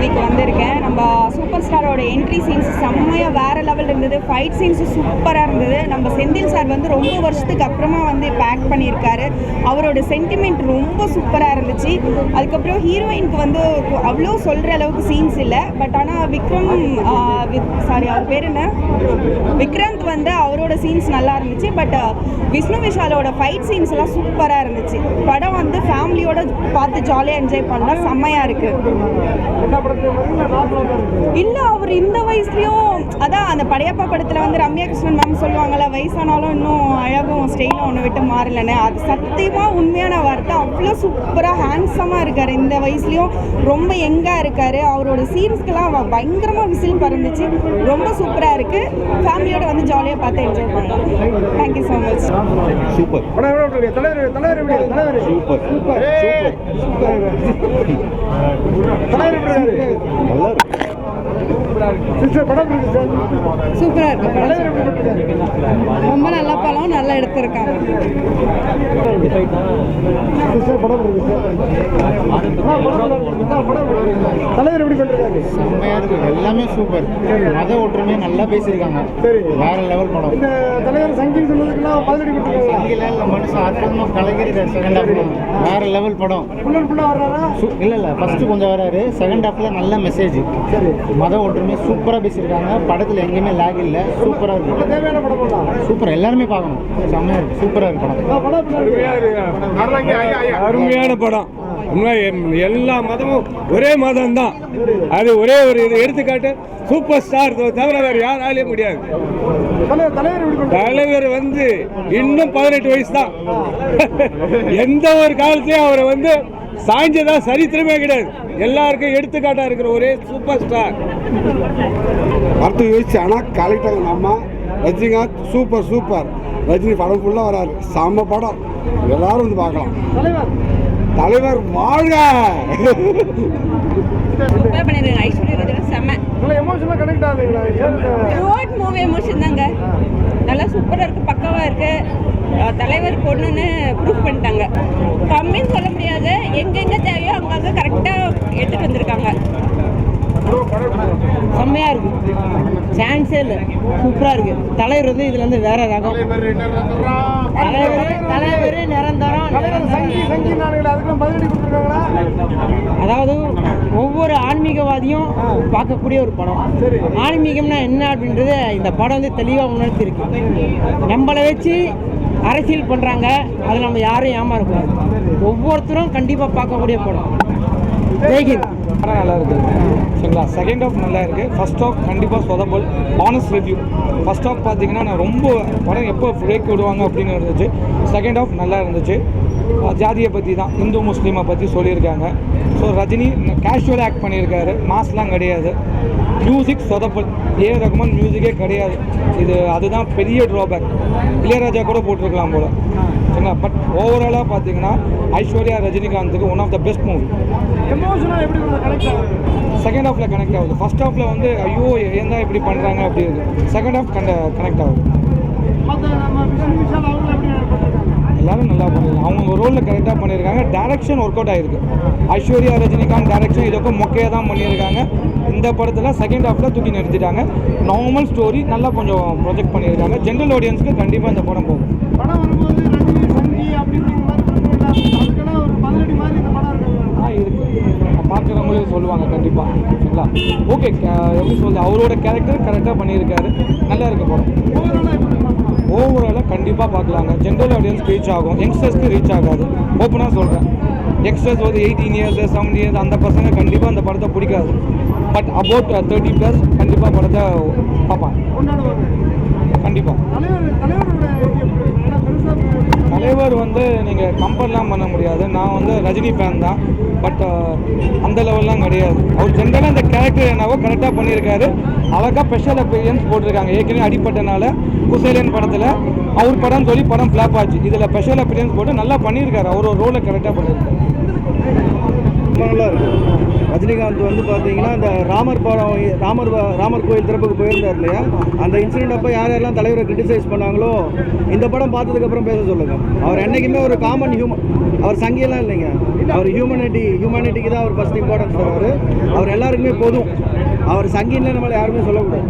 மூவிக்கு வந்திருக்கேன். நம்ம சூப்பர் ஸ்டாரோட என்ட்ரி சீன்ஸ் செம்மையாக வேறு லெவல் இருந்தது. ஃபைட் சீன்ஸ் சூப்பராக இருந்தது. நம்ம செந்தில் சார் வந்து ரொம்ப வருஷத்துக்கு அப்புறமா வந்து இப்போ ஆக்ட் பண்ணியிருக்காரு. அவரோட சென்டிமெண்ட் ரொம்ப சூப்பராக இருந்துச்சு. அதுக்கப்புறம் ஹீரோயினுக்கு வந்து அவ்வளோ சொல்கிற அளவுக்கு சீன்ஸ் இல்லை. பட் ஆனால் அவர் பேர் என்ன, விக்ராந்த் வந்து அவரோட சீன்ஸ் நல்லா இருந்துச்சு. பட் விஷ்ணு விஷாலோட ஃபைட் சீன்ஸ் எல்லாம் சூப்பராக இருந்துச்சு. படம் வந்து ஃபேமிலியோட பார்த்து ஜாலியாக என்ஜாய் பண்ணலாம். செம்மையாக இருக்குது. இல்லை அவர் இந்த வயசுலேயும் அதான் அந்த படையப்பா படத்தில் வந்து ரம்யா கிருஷ்ணன் மேம் சொல்லுவாங்கள்ல, வயசானாலும் இன்னும் அழகும் ஸ்டைலும் ஒன்று விட்டு மாறலன்னு. அது சத்தியமாக உண்மையான வார்த்தை. அவ்வளோ சூப்பராக ஹேண்ட்ஸமாக இருக்கார். இந்த வயசுலேயும் ரொம்ப யங்காக இருக்கார். அவரோட சீன்ஸ்க்கெல்லாம் பயங்கரமாக விசில் பறந்துச்சு. ரொம்ப சூப்பராக இருக்குது. ஃபேமிலியோட வந்து ஜாலியாக பார்த்து என்ஜாய் பண்ணலாம். Thank you so much. சூப்பர் சூப்பராக இருக்கு. ரொம்ப நல்ல படம், நல்லா எடுத்திருக்காங்க. செம்மையா இருக்கு. எல்லாமே சூப்பர். மத ஒற்றுமையா நல்லா பேசியிருக்காங்க. வேற லெவல் படம். இந்த தலைவர் சங்கீத் சொன்னதுக்கெல்லாம் பதிலடி கொடுத்துருக்காங்க. சங்கீல மனுஷன் அற்புதமா கலங்கிருக்காரு. செகண்ட் ஹாஃப்ல வேற லெவல் படம். இல்ல ஃபர்ஸ்ட் கொஞ்சம் வராரு. செகண்ட் ஹாஃப்ல நல்ல மெசேஜ். மத ஒற்றுமை சூப்பரா பேசியிருக்காங்க. படத்துல எங்கேயுமே லேக் இல்ல. சூப்பரா இருக்கு. தேவையான படம். சூப்பர். எல்லாருமே பார்க்கணும். செம்மையா இருக்கு. சூப்பரா இருக்கு படம். அருமையான படம். எல்லா மதமும் ஒரே மதம் தான். அது ஒரே ஒரு இது எடுத்துக்காட்டு சூப்பர் ஸ்டார் தவிர வேறு யாராலையும் முடியாது. தலைவர் வந்து இன்னும் 18 வயசு தான். எந்த ஒரு காலத்தையும் அவரை வந்து சாய்ஞ்சதா சரித்திரமே கிடையாது. எல்லாருக்கும் எடுத்துக்காட்டா இருக்கிற ஒரே சூப்பர் ஸ்டார். அடுத்து யோசிச்சு ஆனால் கலெக்டாக நம்ம ரஜினிகாந்த் சூப்பர். ரஜினி படம் ஃபுல்லாக வராரு. செம்ம படம். எல்லாரும் வந்து பார்க்கலாம். தலைவர் வாழ்க. சூப்பராக பண்ணிருக்காங்க. ஐஸ்வர்யா ராஜா செம்ம. எமோஷனலாக கனெக்ட் ஆகுதுங்களா? ரோட் மூவி எமோஷன் தாங்க. நல்லா சூப்பராக இருக்குது. பக்காவாக இருக்குது. தலைவர் பொண்ணுன்னு ப்ரூவ் பண்ணிட்டாங்க. கம்மின்னு சொல்ல முடியாது. எங்கெங்கே தேவையோ அங்கங்கே கரெக்டாக எடுத்துகிட்டு வந்திருக்காங்க. செம்மையாக இருக்குது. சான்ஸே இல்லை. சூப்பராக இருக்குது. தலைவர் வந்து இதில் வந்து வேற ரகம். தலைவர் நிரந்தரம். அதாவது ஒவ்வொரு ஆன்மீகவாதியும் பார்க்கக்கூடிய ஒரு படம். ஆன்மீகம்னா என்ன அப்படின்றது இந்த படம் வந்து தெளிவாக உணர்த்தி இருக்கு. நம்மளை வச்சு அரசியல் பண்ணுறாங்க. அதை நம்ம யாரும் ஏமாறக்கூடாது. ஒவ்வொருத்தரும் கண்டிப்பாக பார்க்கக்கூடிய படம். ஜெய்ஹிந்த். படம் நல்லா இருக்குது. சரிங்களா? செகண்ட் ஹாஃப் நல்லா இருக்குது. ஃபர்ஸ்ட் ஹாஃப் கண்டிப்பாக சொதப்பல். Honest review. ஃபர்ஸ்ட் ஹாஃப் பார்த்தீங்கன்னா நான் ரொம்ப படம் எப்போ பிரேக் விடுவாங்க அப்படின்னு இருந்துச்சு. செகண்ட் ஹாஃப் நல்லா இருந்துச்சு. ஜாதியை பற்றி தான், இந்து முஸ்லீமை பற்றி சொல்லியிருக்காங்க. ஸோ ரஜினி கேஷுவலாக ஆக்ட் பண்ணியிருக்காரு. மாஸ்லாம் கிடையாது. மியூசிக் சொதப்பல். ஏ ரகுமான் மியூசிக்கே கிடையாது. அதுதான் பெரிய ட்ராபேக். இளையராஜா கூட போட்டிருக்கலாம் போல. சரிங்களா? பட் ஓவராலாக பார்த்தீங்கன்னா ஐஸ்வர்யா ரஜினிகாந்துக்கு one of the best movie. Second ஹாஃபில் கனெக்ட் ஆகுது. ஃபர்ஸ்ட் ஹாஃபில் வந்து ஐயோ ஏன் தான் இப்படி பண்ணுறாங்க அப்படி இருக்குது. செகண்ட் ஹாஃப் கனெக்ட் ஆகுது. எல்லாரும் நல்லா பண்ணியிருக்காங்க. அவங்க ரோலில் கரெக்டாக பண்ணியிருக்காங்க. டேரக்ஷன் ஒர்க் அவுட் ஆகிருக்கு. ஐஸ்வர்யா ரஜினிகாந்த் டேரக்ஷன் இதுக்கும் மொக்கையாக தான் பண்ணியிருக்காங்க. இந்த படத்தில் செகண்ட் ஹாஃபில் தூக்கி நிறுத்திட்டாங்க. நார்மல் ஸ்டோரி நல்லா கொஞ்சம் ப்ரொஜெக்ட் பண்ணியிருக்காங்க. ஜென்ரல் ஆடியன்ஸுக்கு கண்டிப்பாக இந்த படம் போகும். இருக்குது. பார்க்குறவங்களே சொல்லுவாங்க கண்டிப்பாக. சரிங்களா? ஓகே. எப்படி சொல்லுது, அவரோட கேரக்டர் கரெக்டாக பண்ணியிருக்காரு. நல்லா இருக்கு படம். ஓவராலாக கண்டிப்பாக பார்க்கலாங்க. ஜென்ரல் ஆடியன்ஸ் ரீச் ஆகும். யங்ஸ்டர்ஸ்க்கு ரீச் ஆகாது. ஓப்பனாக சொல்கிறேன். யங்ஸ்டர்ஸ் ஒரு 18 இயர்ஸ் 7 இயர்ஸ் அந்த பசங்க கண்டிப்பாக அந்த படத்தை பிடிக்காது. பட் அபவுட் 30+ கண்டிப்பாக படத்தை பார்ப்பாங்க. கண்டிப்பாக தலைவர் வந்து நீங்கள் கம்பேர்லாம் பண்ண முடியாது. நான் வந்து ரஜினி ஃபேன் தான். பட் அந்த லெவல்லாம் கிடையாது. அவர் ஜென்ரலாக இந்த கேரக்டர் என்னவோ கரெக்டாக பண்ணியிருக்காரு. அழகாக ஸ்பெஷல் அப்பியரன்ஸ் போட்டிருக்காங்க. ஏற்கனவே அடிப்பட்டனால குசேலன் படத்தில் அவர் படம் சொல்லி படம் ஃப்ளாப் ஆச்சு. இதில் ஸ்பெஷல் அப்பியரன்ஸ் போட்டு நல்லா பண்ணியிருக்காரு. அவர் ஒரு ரோலை கரெக்டாக பண்ணியிருக்காரு. நல்லா இருக்கு. ரஜினிகாந்த் வந்து பார்த்தீங்கன்னா இந்த ராமர் கோயில் திறப்புக்கு போயிருந்தார் இல்லையா, அந்த இன்சிடென்ட் அப்போ யாரெல்லாம் தலைவரை கிரிட்டிசைஸ் பண்ணாங்களோ இந்த படம் பார்த்ததுக்கப்புறம் பேச சொல்லுங்கள். அவர் என்றைக்குமே ஒரு காமன் ஹியூமன். அவர் சங்கியெல்லாம் இல்லைங்க. அவர் ஹியூமனிட்டிக்கு தான் அவர் ஃபர்ஸ்ட் இம்பார்ட்டன்ஸ் தருவார். அவர் எல்லாருக்குமே போதும். அவர் சங்கின்ல நம்மளை யாருமே சொல்லக்கூடாது.